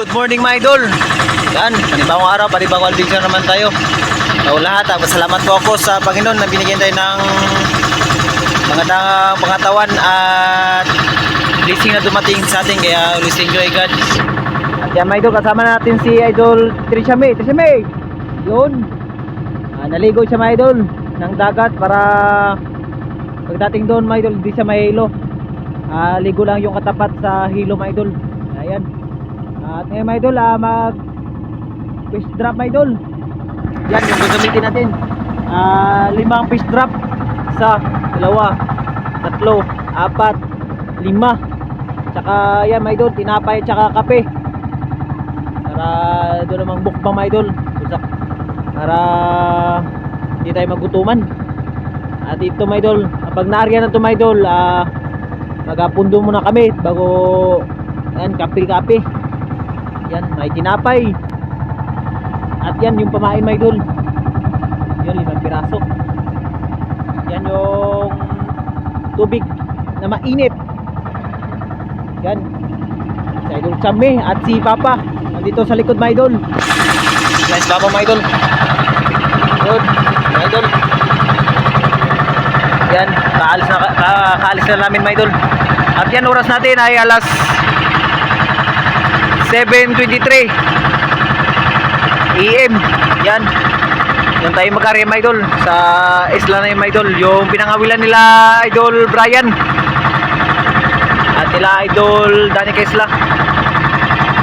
Good morning mga idol. Yan, panibagong araw, panibagong adventure naman tayo. So lahat, salamat po ako sa Panginoon na binigyan tayo ng mga tawan at blessing na dumating sa atin. Kaya always enjoy God. At yan mga idol, kasama natin si Idol Trisha May. Trisha May! Yun. Naligo siya mga idol ng dagat para pagdating doon mga idol, hindi siya mahilo. Ligo lang yung katapat sa hilo mga idol. Ayan. At ngayon mga idol, mag fish drop mga idol. Yan yung gagamitin natin. 5 fish drop. 1, 2, 3, 4, 5. Tsaka yan mga idol, tinapay tsaka kape. Para doon namang bukbang mga idol. Para hindi tayo magutuman. At ito mga idol, pag naarya na ito mga idol, magapundo muna kami bago yan, kape-kape. Yan, may tinapay. At yan yung pamain mga idol. Yan, 5 piraso. Yan yung tubig na mainit. Yan, si Idol Chame at si Papa nandito sa likod mga idol. Yan si Papa mga idol. Good, mga idol. Yan, kaalis na namin mga idol. At yan, oras natin ay alas 7:23 AM. Yan, yan tayo mag-area mga idol sa isla na yung mga idol, yung pinangawilan nila Idol Brian at nila Idol Danny Kesla.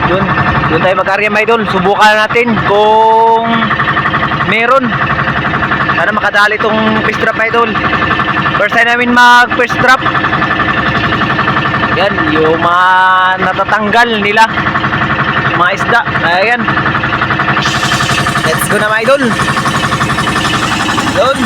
Yun tayo mag-area mga idol. Subukan natin kung meron. Sana makadali itong fish trap mga idol. First time namin mag fish trap. Yan, yung mga natatanggal nila mga isda. Ayan, let's go na mga idol. Yun.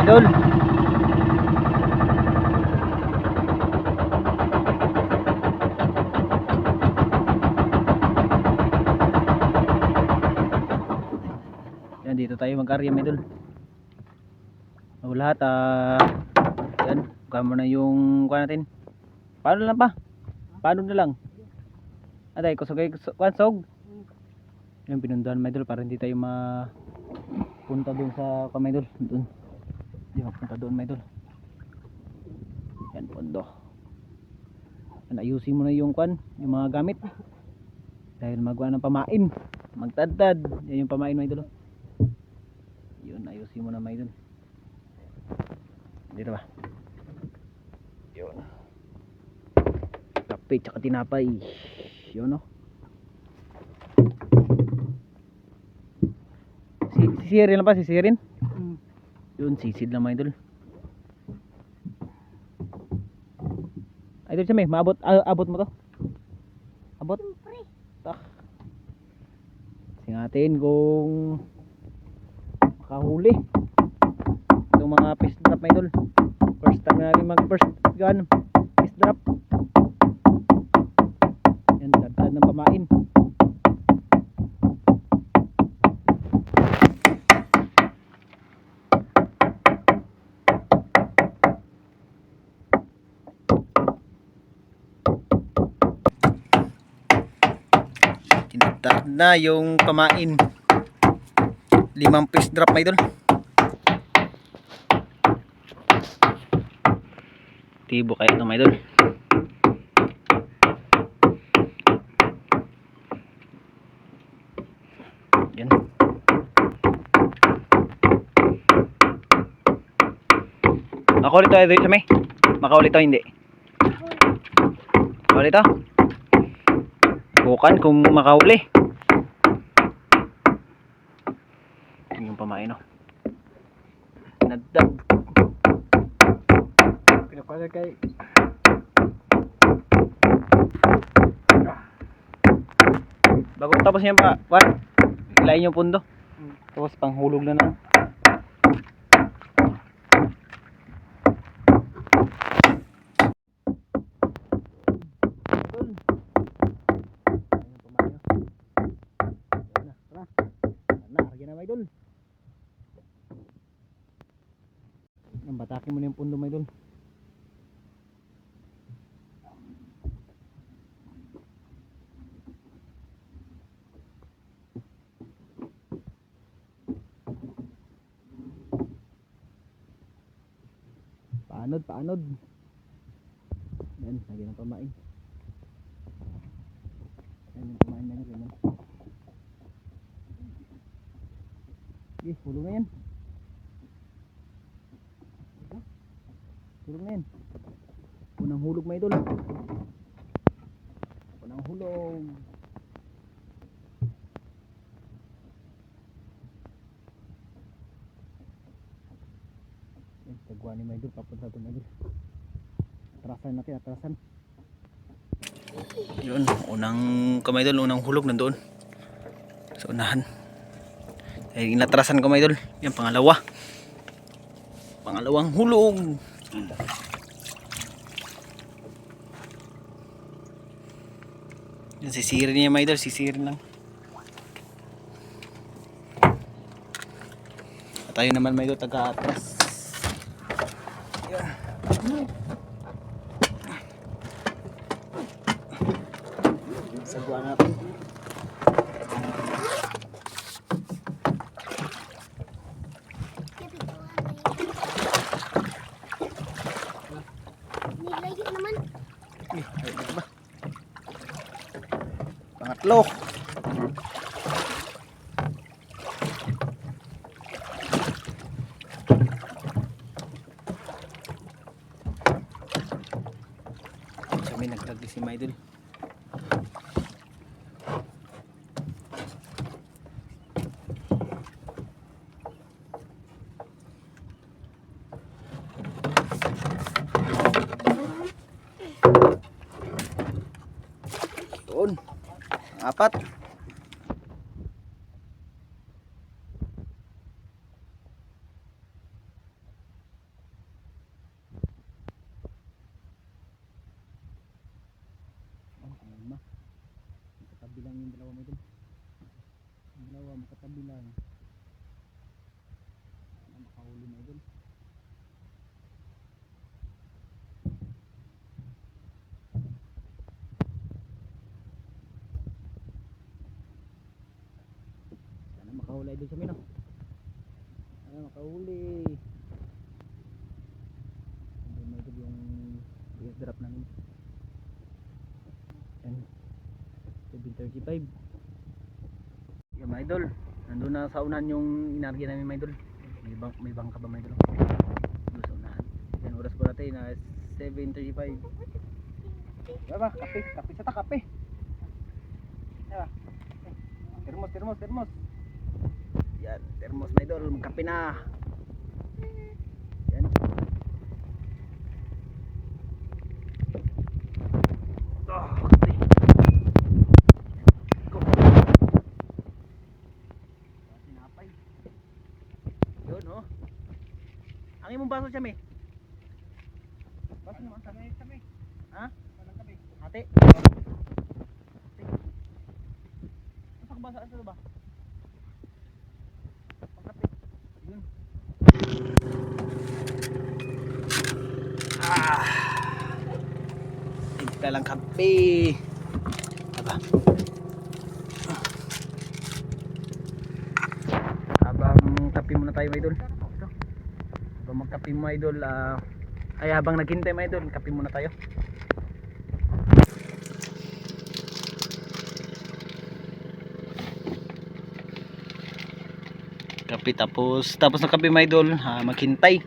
Idol. Yan, dito tayo mag-area mga idol. Lahat yan, buka mo na yung kuha natin. Paano lang pa? Paano na lang? Aday, kusogay kwansog. Yan, pinundahan mga idol para hindi tayo mapunta doon sa mga idol. Doon. Hindi mapunta doon mga idol. Yan, pondo. Ayusin mo na yung kwan, yung mga gamit. Dahil magawa ng pamain, magtadtad. Yan yung pamain mga idol. Yun, ayusin mo na mga idol. Dito ba? Yun. Kape tsaka tinapay. Yun, no? Sisirin lang pa, sisirin? Yun, sisid lang mga idol. Idol siya may, abot mo to? Abot? Tak. Singatin kung makahuli itong mga fish drop mga idol. First time namin mag first gun fish drop. Yan, dagdag ng pamain. Tinagtag na yung pamain. 5 fish drop mga idol. Tibo kayo ito mga idol. Yan. Makaulit ito idol sa may. Makaulit ito hindi. Makaulit ito. Bukan kung makahuli. Yung pamain, no? Nagdag. Pinapala kay bago tapos niya pa, what? Ilayin yung pundo. Tapos panghulog na na. na mga idol. Batakin mo na yung pundo mga idol. Paanod. Yan, lagi ng pamain. Yan yung pamain na yun. Okay, hulog na yan. Hulog na yan. Unang hulog mga idol. Unang hulog. Yan, tagwa ni mga idol. Papunta ito mga idol. Atrasan natin, atrasan. Yun, unang kamay idol, unang hulog nandoon. Sa unahan. Eh, inatrasan ko mga idol. Yan, pangalawa. Pangalawang hulog. Yan, sisirin niya mga idol, sisirin lang. At tayo naman mga idol, taga-atras. Yan. Sagwa natin. Nilayo naman. Ay, ito ba? Pangatlo. So, may nagtagli si Maidol. Doon. Apat. Lima. Makatabi lang yung dalawa mo dun. Yung dalawa makatabi lang. Sana makahuli mo dun. Sana makahuli dun sa mino. Sana makahuli. Hindi mo ito yung drop namin. Yan. 7:35. Yung mga idol, nandun na sa unahan yung inarya namin mga idol. May bangka ba mga idol? Doon sa unahan. Yan, oras po natin na 7:35. Diba, kape sa ta, kape. Diba? Termos. Yan, termos mga idol, magkape na. Yan. Kape. Go. Tinapay. Yun, oh. Ang imong baso siya, may. Baso naman, kami. Ha? Ate. Masak basa sa ba? Pagkape. Yun. Tigla lang kape. Aba. Habang kape muna tayo mga idol. Ito. Habang magkape mga idol, ay habang naghintay mga idol, kape muna tayo. Kape tapos ng kape mga idol, maghintay.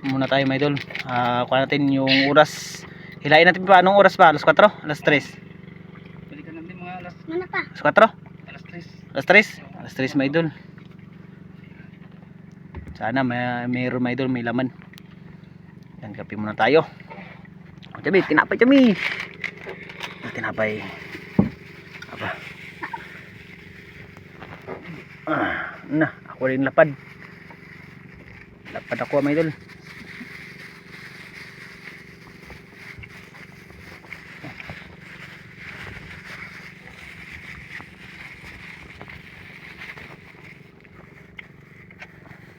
Muna tayo mga idol. Kuha natin yung oras. Hilain natin pa anong oras ba? Alas 4? Alas 3? Balikan natin mga alas. Ano pa? Alas 4? Alas 3. Alas 3? Alas 3 mga idol. Sana mayroon mga idol, may laman. Yan, kape muna tayo. Chami, tinapay Chami. Tinapay. Apa? Na, ako rin lapad. Lapad ako mga idol.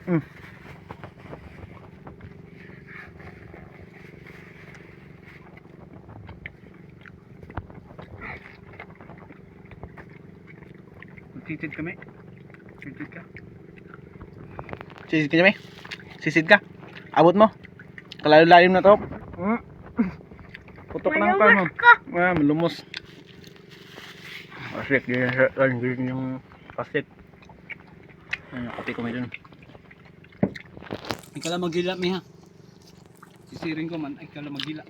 Mm. Sisid kami. Sisid ka. Sisid ka, Jame. Sisid ka. Abot mo. Kalalo-lalim na to. Putok lang pa mo. Ah, malumos. Pasit. Ganyan yung pasit. Ano, kape ko may dun. Ay kala magila mi ha. Sisiring ko man. Ay kala magila.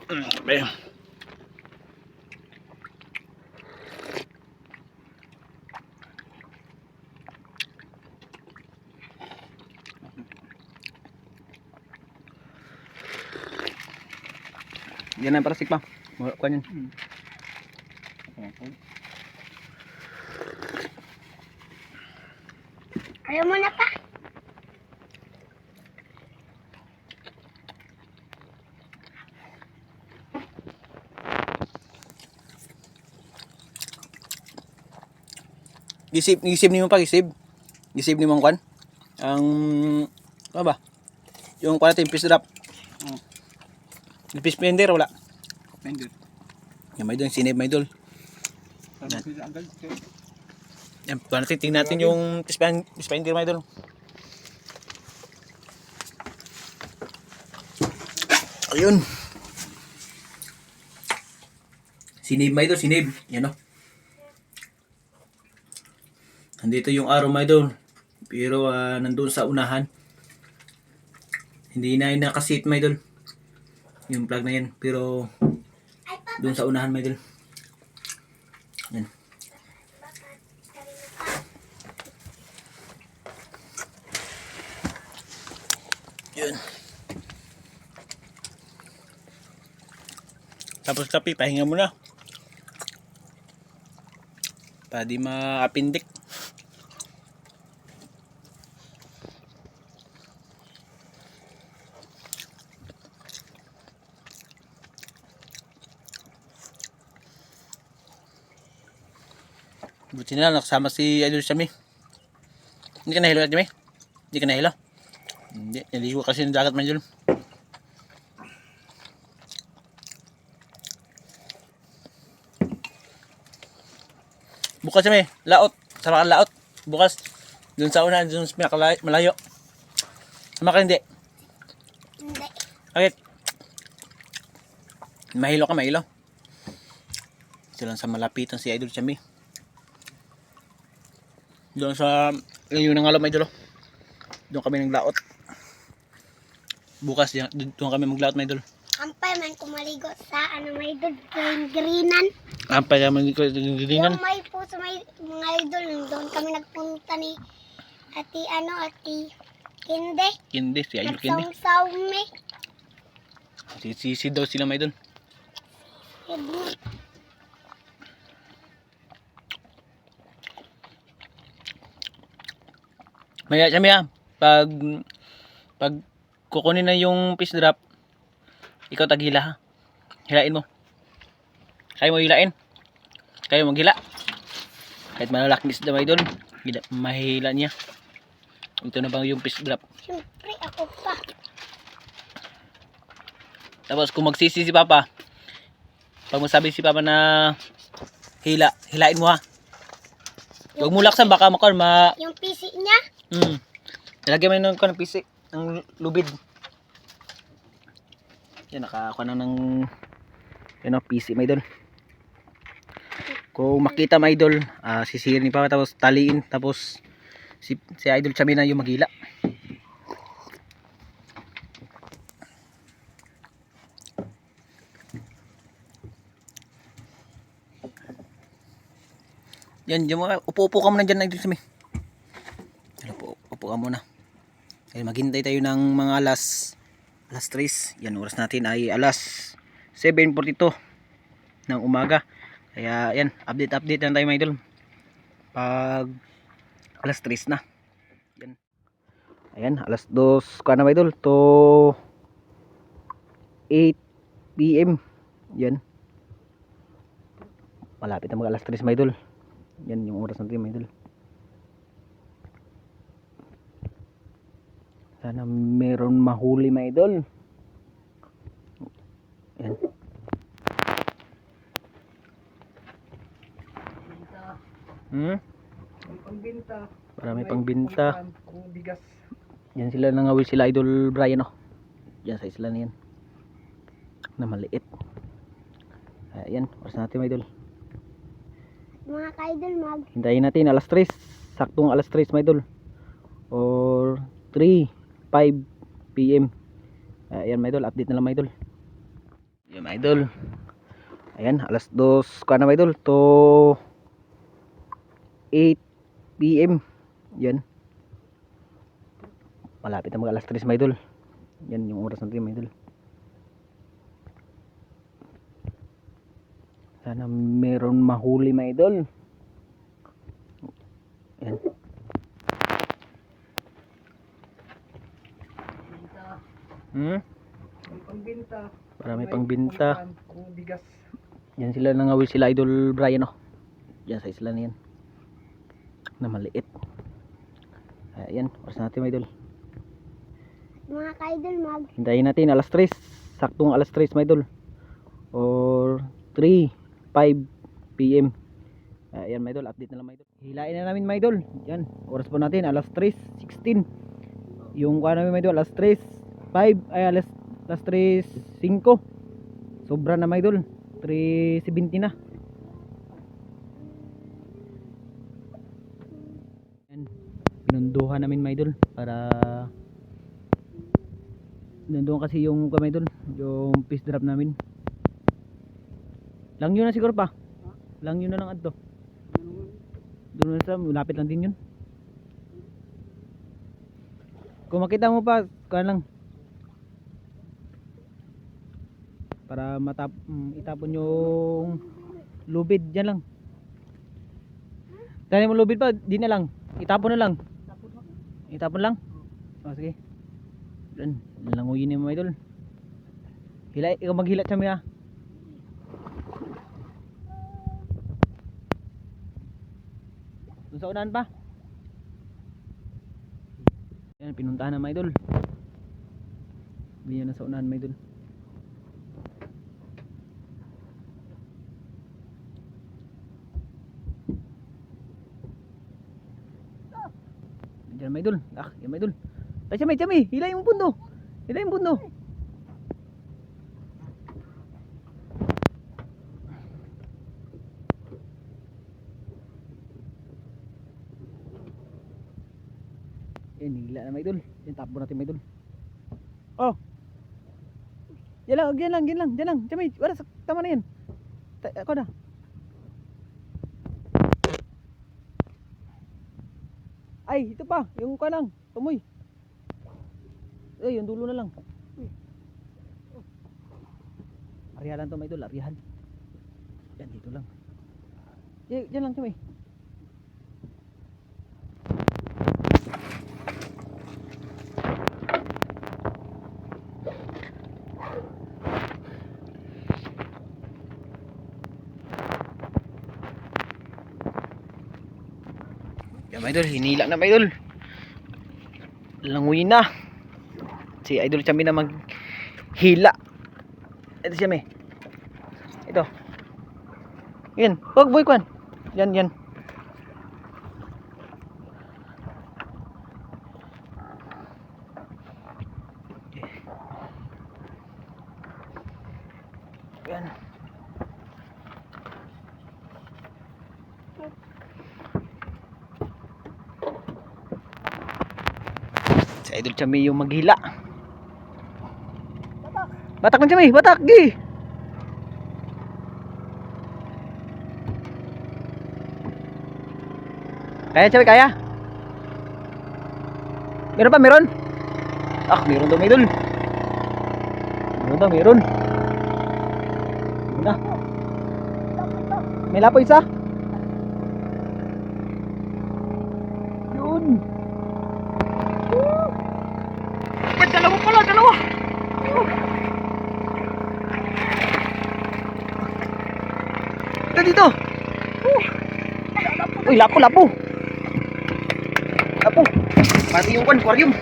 Kape. Yan ang parasik pa. Kuha yan. Ayaw mo na pa. Gisib ni mo pa, gisib. Gisib ni mo ang kwan. Ang, ano ba? Yung kwan natin, fish drop. Fish blender, wala. Pender. Yan, may doon, sinib, may doon. Agad. Yan, kwan natin, tingnan natin yung fish blender, may doon. Ayun. Sinib, may doon, sinib. Yan o. Nandito yung araw, may doon. Pero nandun sa unahan. Hindi na yun nakasit, may doon. Yung plug na yan. Pero doon sa unahan, may doon. Yan. Yun. Tapos kape, pahinga mo na. Para di maapindik. Buti na lang nakasama si Idol Shami. Hindi ka nahilo, Jimmy? Hindi ka nahilo? Hindi, naligo kasi ng dagat man yun. Bukas Jimmy, laot. Sama ka laot. Bukas, dun sa una, dun sa malayo. Sama ka hindi? Hindi. Bakit? Mahilo ka, mahilo. Ito lang sa malapitan si Idol Shami. Doon sa yun ang alam, Idol. Doon kami naglaot. Bukas doon kami maglaot, Idol. Ampay man kumaligo sa ano may idol, greenan. Ampay kami gilingan. Yung may puso may mga idol, doon kami nagpunta ni Ati Kinde. Kindi, si Idol Kindi. Nagsawsaw me. Si daw sila, Idol. Maya siya, Maya. Pag kukunin na yung fish drop, ikaw taghila ha. Hilain mo. Kaya mo hilain. Kaya mo maghila. Kahit malalaking isda, Idol, mahihila niya. Ito na bang yung fish drop. Siyempre ako pa. Tapos kung magsisi si Papa, pag masabi si Papa na hilain mo ha. Huwag mo laksan, baka Yung pisi niya. Nalagyan mo yun ng pisik, ng lubid. Yan, nakakuha na ng PC, my idol. Kung makita, my idol, sisirin ni Papa, tapos taliin, tapos si Idol Chami na yung maghila. Yan, upo-upo ka muna dyan, Idol Chami. Upo ka muna. Ay, maghintay tayo ng mga alas 3. Yan, oras natin ay alas 7:42 ng umaga. Kaya yan, update lang tayo, mga idol. Pag alas 3 na. Yan. Ayan, alas 2 ka na, mga idol. To 8 PM. Yan. Malapit na mag alas 3 mga idol. Yan yung oras natin mga idol. Sana meron mahuli mga idol. Yan. Pangbenta. Marami pang binta. Kung bigas. Yan sila nangawil sila Idol Brian oh. Yan sa isla na yan. Na maliit. Ayan, oras natin mga idol. Mga ka-idol, Hintayin natin alas 3. Saktong alas 3 mga idol. Or 3:05 PM. Ayan mga idol, update na lang mga idol. Yan mga idol. Ayan, alas 2 ka na mga idol to 8 PM. Yan. Malapit na mag alas 3 mga idol. Yan yung oras natin mga idol. Sana meron mahuli mga idol. Yan. Pangbenta. Marami pang binta. Kung bigas. Yan sila nangawil sila Idol Brian oh. Yan sa isla na yan. Na maliit. Ayan, oras natin mga idol. mga ka-idol, Hintayin natin alas 3. Saktong alas 3 mga idol. Or 3:05 PM. Ayan mga idol, update na lang mga idol. Hilain na namin mga idol. Yan, oras po natin alas 3:16. Yung kuha namin mga idol alas 3:05 ay alas 3:05. Sobra na mga idol. 3:70 na. Yan, pinunduhan namin mga idol para nandoon kasi yung kamay doon, yung fish drop namin. Lang yun na siguro pa. Lang yun na lang adto. Doon na sa malapit lang din yun. Kung makita mo pa, kuha lang. Para itapon yung lubid dyan lang. Dahil mo lubid pa, di na lang. Itapon na lang. Itapon lang. Oh, sige. Doon, languyin mo idol. Hila, ikaw maghilat sa mga. Doon sa unahan pa. Yan, pinuntahan na mga idol. Hindi na sa unahan mga idol. Diyan mga idol. Yan mga idol. Ay, chami, hilay yung pundo. Hilay yung pundo. Yan, hila na mga idol. Yan, tapo natin mga idol. Oh. Yan lang. Chami, wala, tama na yan. Ako na. Ay, ito pa, yung ka lang, tumoy. Yung dulo na lang. Arihan to mga idol, arihan. Yan, dito lang. Diyan lang tumoy. Yan mga idol, hinila na mga idol. Languyin na. Si Idol Chami na maghila. Ito siya may. Ito. Yan, wag boy kwan. Yan. Yan. Si Idol Chami yung maghila. Batak man Chami, batak gi. Kaya Chami, kaya? Meron pa, meron? Meron daw, idol. Meron. Na. May lapo isa. Yun. Dalawa. dito. Uy, lapo, lapo. Lapo. Pati yung aquarium.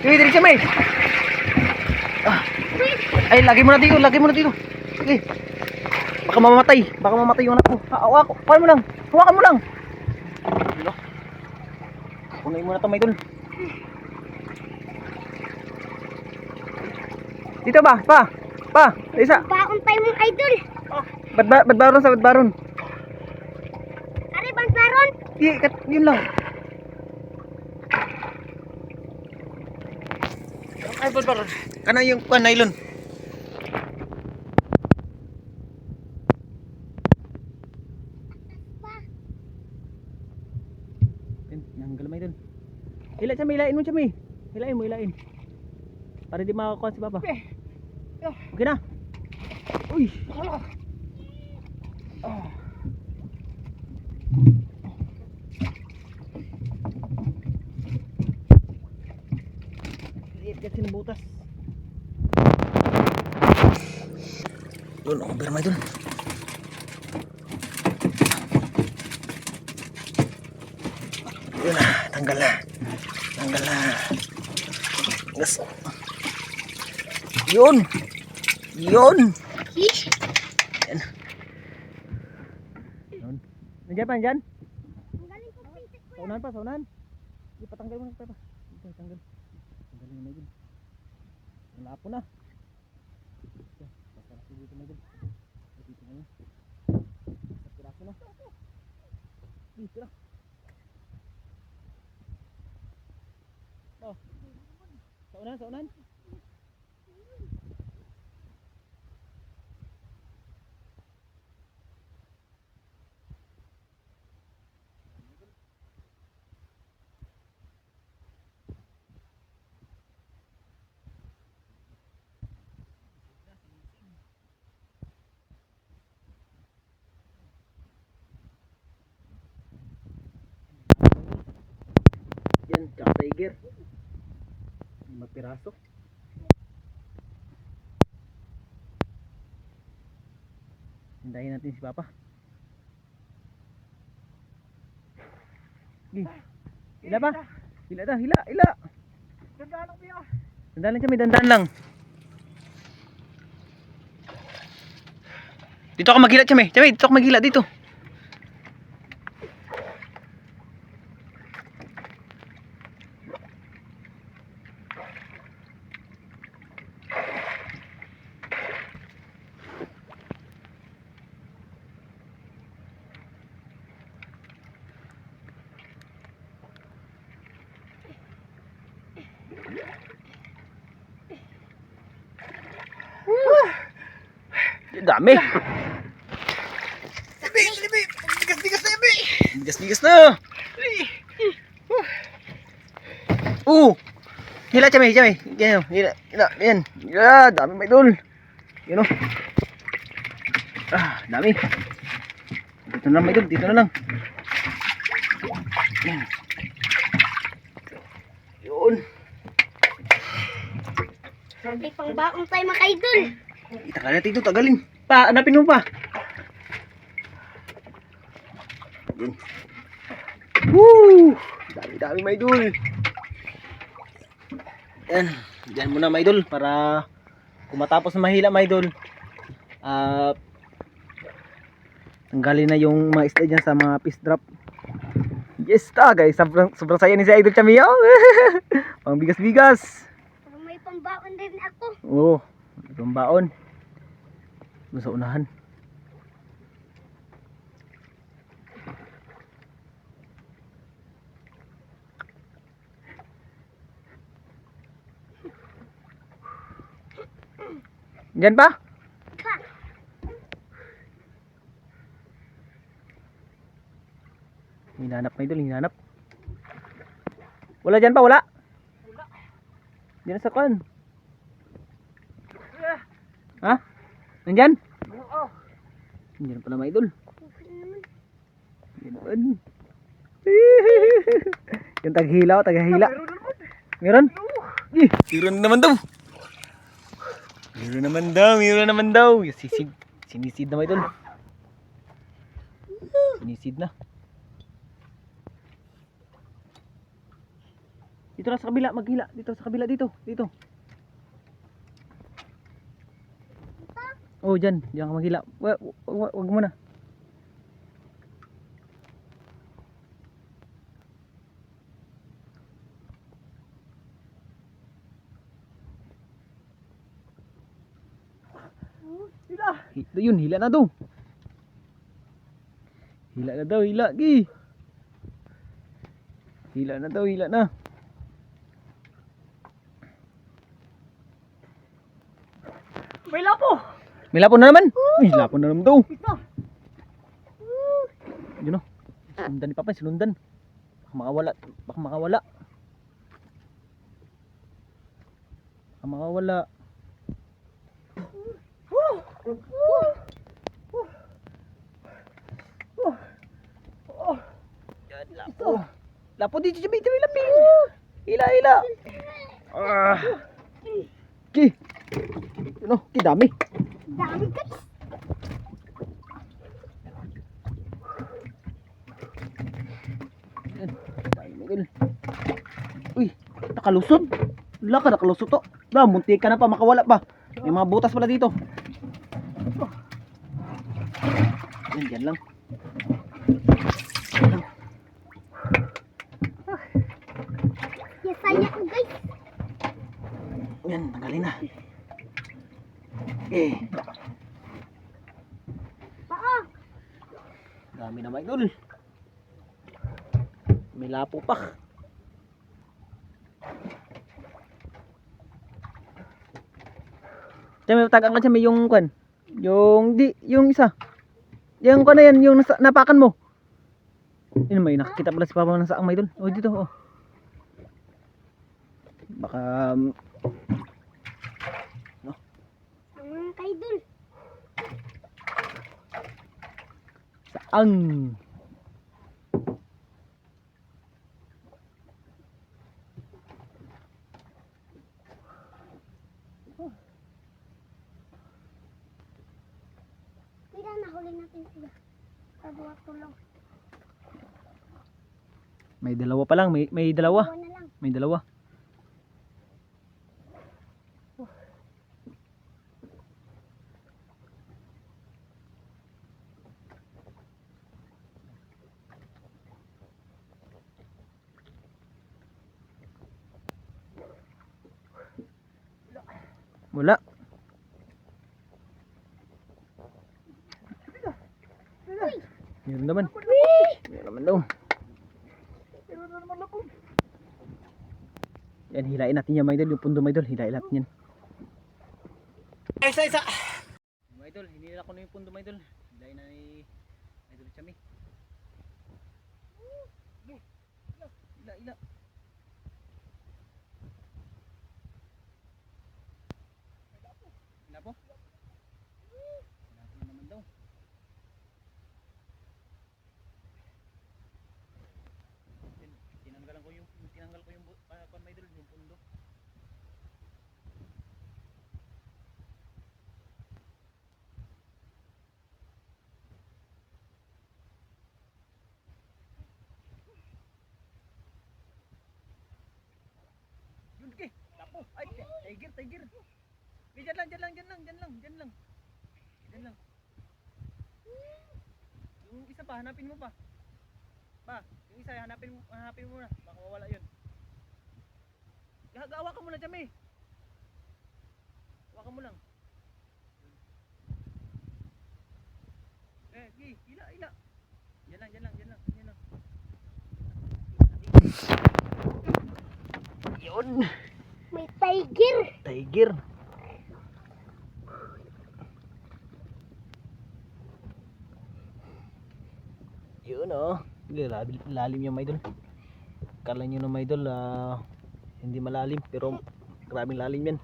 Uy, dali siya, may. Ay, lagi mo na dito, lagi mo na dito. Sige. Baka mamatay yung anak ko. Hawak, kuhain mo lang. Hawakan mo lang. Dito. Kunain mo na ito, may dun. Dito ba? Pa. Isa. Baon tayo mong idol. Badbaron sa badbaron. Ari, bantaron. Yun lang. Ay, badbaron. Kana yung nylon. Nanggal may dun. Hila siya, may hilain mo siya, may. Hilain mo, hilain. Para di makakuha si Papa. Okay na. Uy. Liit kasi ng butas. Doon, over may dun. Yun na, tanggal na. Gas. Yun. Yan. Nandiyan pa, nandiyan? Saunahan. Hindi, patanggal mo na, Papa. Tanggalin mo na yun. Wala po na. Pasarap dito na yun. Dito na yun. Pasarap na. Dito na. Oh. Saunahan. Yan, tsaka tiger. 5 piraso. Hintayin natin si Papa. Hila pa. Hila. Dandan lang siya, may dandan lang. Dito ako maghila, Chamay. Dito ako maghila dito. Dami. Bigas na. Hila, Chamay. Yan, yan. Dami may dul. Yun o. Dami. Dito na lang may dul, dito na lang. Yan. Yun. May pangbaon tayo mga idol. Itagal natin ito, tagalin. Hanapin mo pa. Yun. Woo! Dami may idol. Yan. Diyan muna may idol para kung matapos na mahila may idol. Tanggalin na yung mga isda dyan sa mga fish drop. Yes guys. Sobrang saya ni si Idol Chamio. Pang bigas-bigas. May pambaon din ako. Oo. May pambaon. Doon sa unahan. Diyan pa? Hinanap na idol, hinanap. Wala dyan pa, wala? Diyan sa kon. Ha? Nandyan? Hindi na pala mga idol. Hindi naman. Yung taghila o taghila. Meron? Meron naman daw. Meron naman daw. Sinisid na mga idol. Sinisid na. Dito na sa kabila, maghila. Dito sa kabila, dito. Oh, dyan ka maghila. Wag mo na. Yun, hila na daw. Hila. Gi. Hila na. May lapo na naman. Uy, lapo na naman daw. Yun o. Sinundan ni Papa, sinundan. Baka makawala. Yan, lapo. Lapo dito, may lapin. Hila. Ki. Yun o, ki dami. Dami guys. Uy, nakalusot. Nakalusot to. Munti ka na pa, makawala pa. May mga butas pala dito. Yan lang. Yasaya ko guys. Yan, tanggalin na. Dami na mga idol. May lapo pa. May tagang ka may yung kwan. Yung isa. Yung kwan na yan, yung napakan mo. Yun may nakikita pala si Papa nasa ang mga idol. Oh, dito oh. Baka no. Ang kaidol. Saang. Tira, nahuli natin sila. Pagbuhat tulong. May dalawa pa lang, may dalawa. Dalawa na lang. May dalawa. Wala. Meron naman. Meron naman daw. Yan, hilain natin yan mga idol. Yung pundo mga idol, hilain natin yan. Isa. Mga idol, hinila ko na yung pundo mga idol. Hilain na ni idol Chami. Hila. Hila po? Hila naman daw. Tinanggal ko yung pan may idol, yung pundo. Yun ke, tapo. Ay, tiger. Diyan lang. Yung isa pa, hanapin mo pa. Yung isa, hanapin mo na. Baka mawala yun. Gawa ka muna, Chami. Hawakan mo lang. Hila. Diyan lang. Yun. May tiger. Yun oh. Lalim yung mga idol. Kala nyo na mga idol, hindi malalim, pero grabing lalim yan.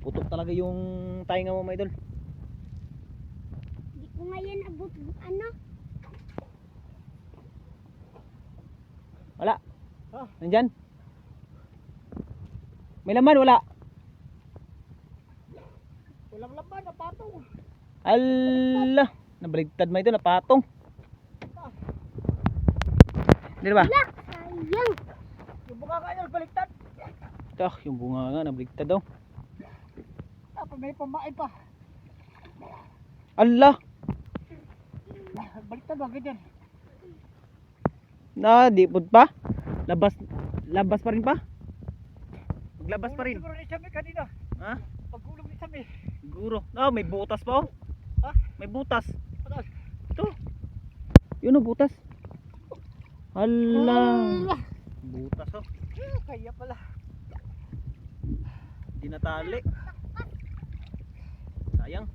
Putok talaga yung tainga mo mga idol. Kung ngayon abot, ano? Wala. Nandyan. May laman, wala. Walang laban, napatong. Ala, nabaligtad mo ito, napatong. Hindi ba? Wala, sayang. Yung buka ka yun, baliktad. Yung bunga nga, nabaligtad daw. May pamain pa. Ala, Baliktad ba, ganyan. di pud pa. Labas pa rin pa. Maglabas pa rin. Siguro ni Chami kanina. Ha? Pagulong ni Chami. Siguro. May butas pa oh. Ha? May butas. Ano? Ito. Yun oh, butas. Hala. Butas oh. Kaya pala. Hindi natali. Sayang.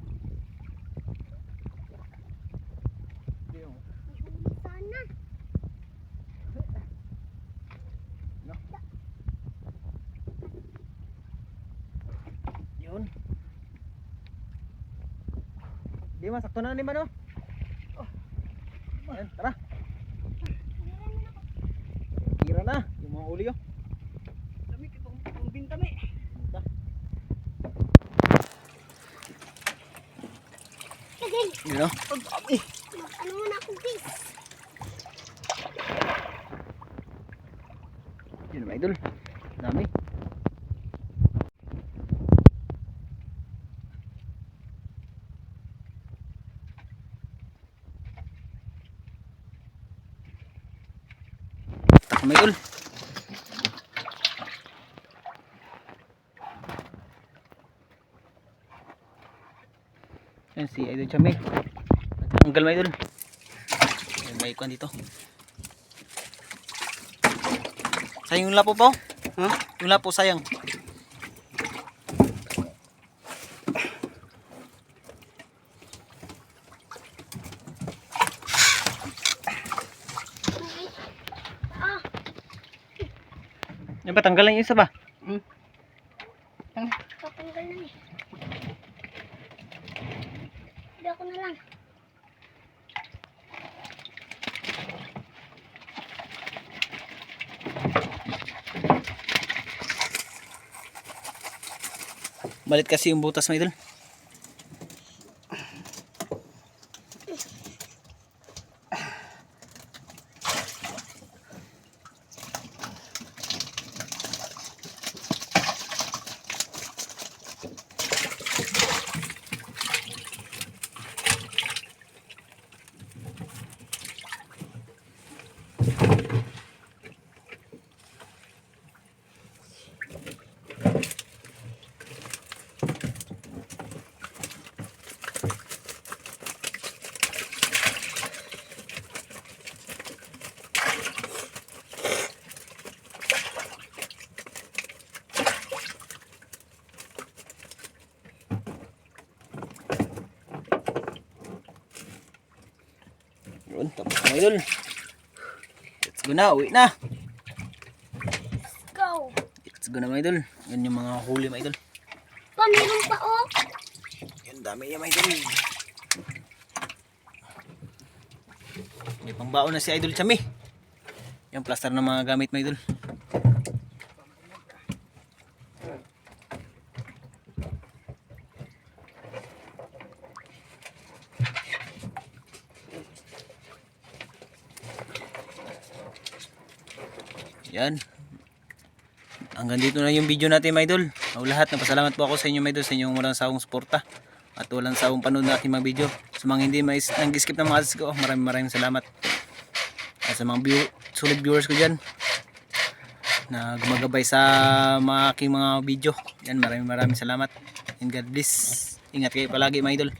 Sana. Yun. Di masakto na ni Mano. Ayan, tara. Tira na yung mga uli oh. Dami kitong bintami. Kagay. Yun oh. Ang dami. Ano muna ako, guys? Yun mga idol. Dami. Tak mga idol. Yan si Idol Chami. Tanggal mga idol. Yan, may ikuan dito. Sayang yung lapo po. Ha? Yung lapo sayang. Yan ba tanggalan yung isa ba? Tatanggal na eh. Hindi ako na lang. Balit kasi yung butas mga idol. Yun, tapos mga idol. Let's go na, uwi na. Go. Let's go na mga idol. Yan yung mga huli mga idol. Pa, meron pa oh. Yan, dami yan mga idol. May pangbaon na si Idol Chami. Yung plaster ng mga gamit mga idol. Yan. Hanggang dito na yung video natin mga idol. Lahat, napasalamat po ako sa inyo mga idol, sa inyong walang sawang suporta at walang sawang panood na aking mga video. Sa mga hindi nag-skip ng mga ads ko, maraming salamat. At sa mga solid viewers ko dyan na gumagabay sa mga aking mga video, yan, maraming salamat. And God bless. Ingat kayo palagi mga idol.